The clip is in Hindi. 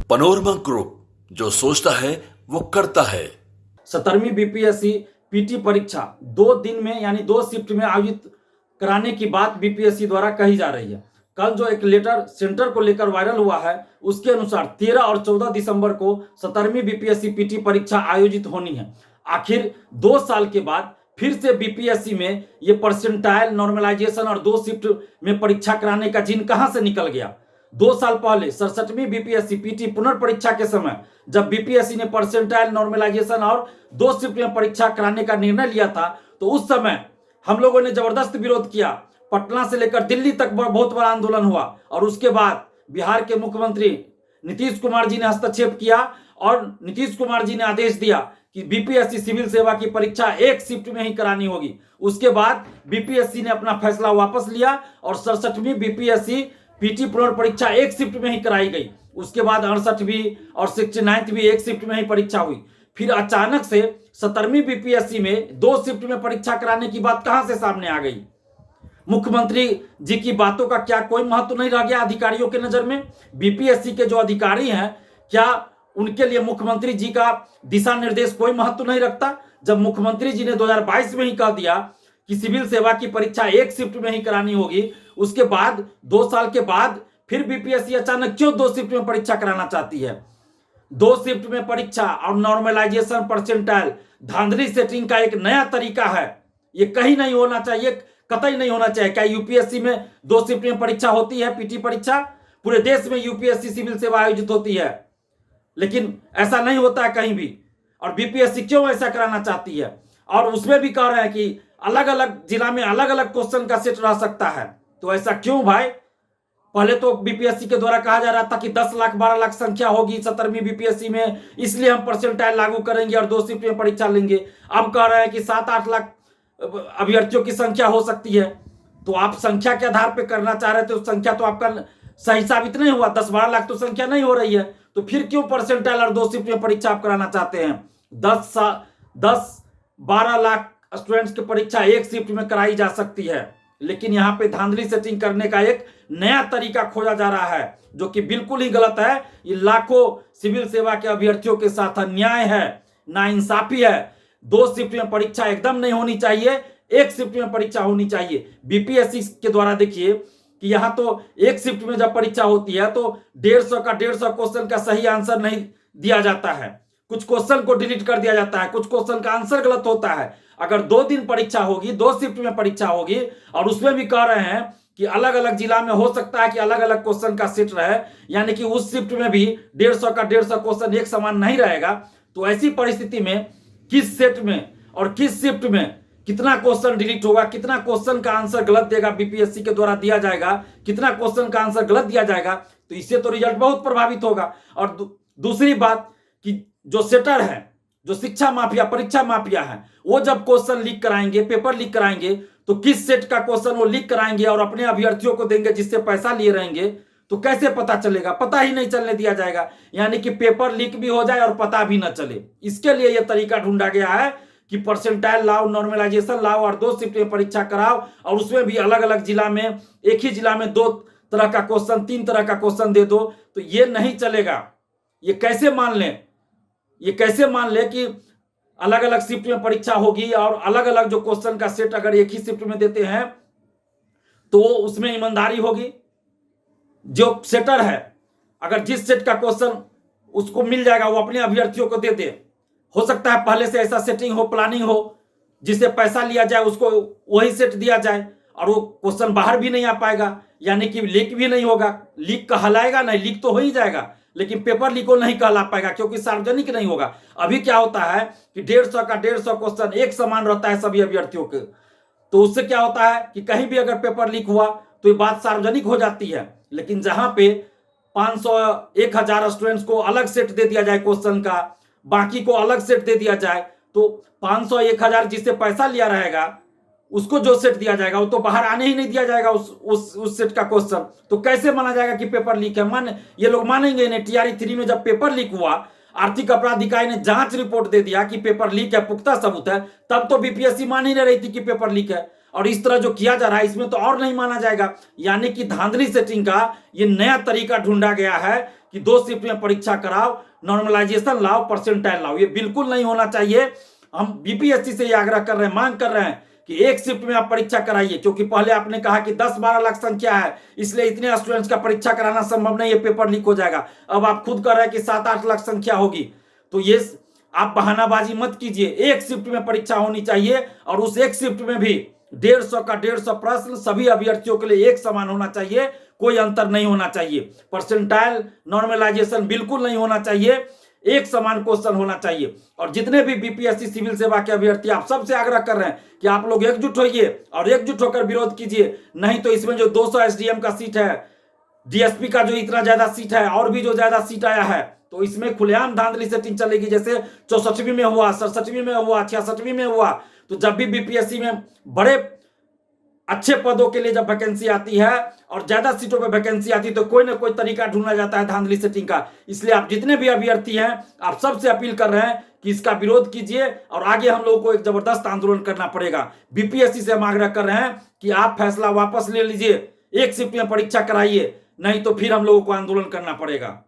पनोरमा ग्रुप, जो सोचता है वो करता है। 17वीं बीपीएससी पीटी परीक्षा 2 दिन में यानी 2 शिफ्ट में आयोजित कराने की बात बीपीएससी द्वारा कही जा रही है। कल जो एक लेटर सेंटर को लेकर वायरल हुआ है, उसके अनुसार 13 और 14 दिसंबर को 17वीं बीपीएससी पीटी परीक्षा आयोजित होनी है। आखिर 2 साल के बाद फिर से बीपीएससी में ये परसेंटाइल नॉर्मलाइजेशन और 2 शिफ्ट में परीक्षा कराने का जिन कहां से निकल गया। 2 साल पहले 67वीं बीपीएससी पीटी पुनर्परीक्षा के समय जब बीपीएससी ने परसेंटाइल नॉर्मलाइजेशन और 2 शिफ्ट में परीक्षा कराने का निर्णय लिया था, तो उस समय हम लोगों ने जबरदस्त विरोध किया। पटना से लेकर दिल्ली तक बहुत बड़ा आंदोलन हुआ और उसके बाद बिहार के मुख्यमंत्री नीतीश कुमार जी ने हस्तक्षेप किया और नीतीश कुमार जी ने आदेश दिया कि बीपीएससी सिविल सेवा की परीक्षा 1 शिफ्ट में ही करानी होगी। उसके बाद बीपीएससी ने अपना फैसला वापस लिया और 67वीं बीपीएससी पीटी पुनर्परीक्षा 1 शिफ्ट में ही कराई गई। उसके बाद 68वीं और 69वीं भी 1 शिफ्ट में ही परीक्षा हुई। फिर अचानक से 17वीं बीपीएससी में 2 शिफ्ट में परीक्षा कराने की बात कहां से सामने आ गई। मुख्यमंत्री जी की बातों का क्या कोई महत्व नहीं रह गया अधिकारियों के नजर में? बीपीएससी के जो अधिकारी हैं, क्या उनके लिए मुख्यमंत्री जी का दिशा निर्देश कोई महत्व नहीं रखता? जब मुख्यमंत्री जी ने 2022 में ही कह दिया कि सिविल सेवा की परीक्षा 1 शिफ्ट में ही करानी होगी, उसके बाद 2 साल के बाद फिर बीपीएससी अचानक क्यों 2 शिफ्ट में परीक्षा कराना चाहती है? 2 शिफ्ट में परीक्षा और नॉर्मलाइजेशन परसेंटाइल धांधली सेटिंग का एक नया तरीका है। ये कहीं नहीं होना चाहिए, कतई नहीं होना चाहिए। क्या यूपीएससी में 2 शिफ्ट में परीक्षा होती है? पीटी परीक्षा पूरे देश में यूपीएससी सिविल सेवा आयोजित होती है, लेकिन ऐसा नहीं होता है कहीं भी। और बीपीएससी क्यों ऐसा कराना चाहती है? और उसमें भी कह रहे हैं कि अलग अलग जिला में अलग अलग क्वेश्चन का सेट रह सकता है। तो ऐसा क्यों भाई? पहले तो बीपीएससी के द्वारा कहा जा रहा था कि 10 लाख 12 लाख संख्या होगी 17वीं बीपीएससी में, इसलिए हम परसेंटाइल लागू करेंगे और 2 शिफ्ट में परीक्षा लेंगे। अब कह रहे हैं कि 7-8 लाख अभ्यर्थियों की संख्या हो सकती है। तो आप संख्या के आधार पर करना चाह रहे थे, तो संख्या तो आपका सही साबित नहीं हुआ। 10-12 लाख तो संख्या नहीं हो रही है, तो फिर क्यों परसेंटाइल और 2 शिफ्ट में परीक्षा आप कराना चाहते हैं? 10-12 लाख स्टूडेंट्स की परीक्षा 1 शिफ्ट में कराई जा सकती है, लेकिन यहाँ पे धांधली सेटिंग करने का एक नया तरीका खोजा जा रहा है, जो कि बिल्कुल ही गलत है। ये लाखों सिविल सेवा के अभ्यर्थियों के साथ अन्याय है, नाइंसाफी है। 2 शिफ्ट में परीक्षा एकदम नहीं होनी चाहिए, 1 शिफ्ट में परीक्षा होनी चाहिए। बीपीएससी के द्वारा देखिए कि यहाँ तो 1 शिफ्ट में जब परीक्षा होती है तो 150 क्वेश्चन का सही आंसर नहीं दिया जाता है, कुछ क्वेश्चन को डिलीट कर दिया जाता है, कुछ क्वेश्चन का आंसर गलत होता है। अगर 2 दिन परीक्षा होगी, 2 शिफ्ट में परीक्षा होगी, और उसमें भी कह रहे हैं कि अलग अलग जिला में हो सकता है कि अलग अलग क्वेश्चन का सेट रहे, यानी कि उस शिफ्ट में भी 150 क्वेश्चन एक समान नहीं रहेगा। तो ऐसी परिस्थिति में किस सेट में और किस शिफ्ट में कितना क्वेश्चन डिलीट होगा, कितना क्वेश्चन का आंसर गलत देगा बीपीएससी के द्वारा दिया जाएगा, कितना क्वेश्चन का आंसर गलत दिया जाएगा, तो इससे तो रिजल्ट बहुत प्रभावित होगा। और दूसरी बात कि जो सेटर है, जो शिक्षा माफिया, परीक्षा माफिया है, वो जब क्वेश्चन लीक कराएंगे, पेपर लीक कराएंगे, तो किस सेट का क्वेश्चन वो लीक कराएंगे और अपने अभ्यर्थियों को देंगे जिससे पैसा लिए रहेंगे, तो कैसे पता चलेगा? पता ही नहीं चलने दिया जाएगा, यानी कि पेपर लीक भी हो जाए और पता भी न चले। इसके लिए यह तरीका ढूंढा गया है कि परसेंटाइल लाओ, नॉर्मलाइजेशन लाओ और 2 शिफ्ट में परीक्षा कराओ, और उसमें भी अलग अलग जिला में, एक ही जिला में 2 तरह का क्वेश्चन, 3 तरह का क्वेश्चन दे दो, तो ये नहीं चलेगा। ये कैसे मान लें? ये कैसे मान ले कि अलग अलग शिफ्ट में परीक्षा होगी और अलग अलग जो क्वेश्चन का सेट अगर एक ही शिफ्ट में देते हैं तो उसमें ईमानदारी होगी? जो सेटर है, अगर जिस सेट का क्वेश्चन उसको मिल जाएगा वो अपने अभ्यर्थियों को दे दे। हो सकता है पहले से ऐसा सेटिंग हो, प्लानिंग हो, जिससे पैसा लिया जाए, उसको वही सेट दिया जाए और वो क्वेश्चन बाहर भी नहीं आ पाएगा, यानी कि लीक भी नहीं होगा। लीक कहलाएगा नहीं, लीक तो हो ही जाएगा, लेकिन पेपर लीक नहीं कहला पाएगा क्योंकि सार्वजनिक नहीं होगा। अभी क्या होता है कि 150 क्वेश्चन एक समान रहता है सभी अभ्यर्थियों के, तो उससे क्या होता है कि कहीं भी अगर पेपर लीक हुआ तो ये बात सार्वजनिक हो जाती है। लेकिन जहां पे 500-1000 स्टूडेंट्स को अलग सेट दे दिया जाए क्वेश्चन का, बाकी को अलग सेट दे दिया जाए, तो 500-1000 जिससे पैसा लिया रहेगा उसको जो सेट दिया जाएगा वो तो बाहर आने ही नहीं दिया जाएगा उस सेट का क्वेश्चन। तो कैसे माना जाएगा कि पेपर लीक है? ये लोग मानेंगे नहीं। टीआरई 3 में जब पेपर लीक हुआ, आर्थिक अपराध इकाई ने जांच रिपोर्ट दे दिया कि पेपर लीक है, पुख्ता सबूत है, तब तो बीपीएससी मान ही नहीं रही थी कि पेपर लीक है। और इस तरह जो किया जा रहा है इसमें तो और नहीं माना जाएगा। यानी कि धांधली सेटिंग का ये नया तरीका ढूंढा गया है कि 2 शिफ्ट में परीक्षा कराओ, नॉर्मलाइजेशन लाओ, परसेंटाइल लाओ। ये बिल्कुल नहीं होना चाहिए। हम बीपीएससी से ये आग्रह कर रहे हैं, मांग कर रहे हैं कि 1 शिफ्ट में आप परीक्षा कराइए, क्योंकि पहले आपने कहा कि 10-12 लाख संख्या है, इसलिए इतने स्टूडेंट्स का परीक्षा कराना संभव नहीं है, पेपर लीक हो जाएगा। अब आप खुद कह रहे हैं कि 7-8 लाख संख्या होगी, तो ये आप बहानाबाजी मत कीजिए। 1 शिफ्ट में परीक्षा होनी चाहिए और उस 1 शिफ्ट में भी 150 का 150 प्रश्न सभी अभ्यर्थियों के लिए एक समान होना चाहिए, कोई अंतर नहीं होना चाहिए। परसेंटाइल, नॉर्मलाइजेशन बिल्कुल नहीं होना चाहिए, एक समान क्वेश्चन होना चाहिए। और जितने भी बीपीएससी सिविल सेवा के अभ्यर्थी, आप सबसे आग्रह कर रहे हैं कि आप लोग एकजुट होइए और एकजुट होकर विरोध कीजिए। नहीं तो इसमें जो 200 एसडीएम का सीट है, डीएसपी का जो इतना ज्यादा सीट है और भी जो ज्यादा सीट आया है, तो इसमें खुलेआम धांधली सेटिंग चलेगी। जैसे 64वीं में हुआ, 67वीं में हुआ, 66वीं में हुआ। तो जब भी बीपीएससी में बड़े अच्छे पदों के लिए जब वैकेंसी आती है और ज्यादा सीटों पे वैकेंसी आती है, तो कोई ना कोई तरीका ढूंढा जाता है धांधली सेटिंग का। इसलिए आप जितने भी अभ्यर्थी हैं, आप सबसे अपील कर रहे हैं कि इसका विरोध कीजिए और आगे हम लोगों को एक जबरदस्त आंदोलन करना पड़ेगा। बीपीएससी से हम आग्रह कर रहे हैं कि आप फैसला वापस ले लीजिए, 1 शिफ्ट में परीक्षा कराइए, नहीं तो फिर हम लोगों को आंदोलन करना पड़ेगा।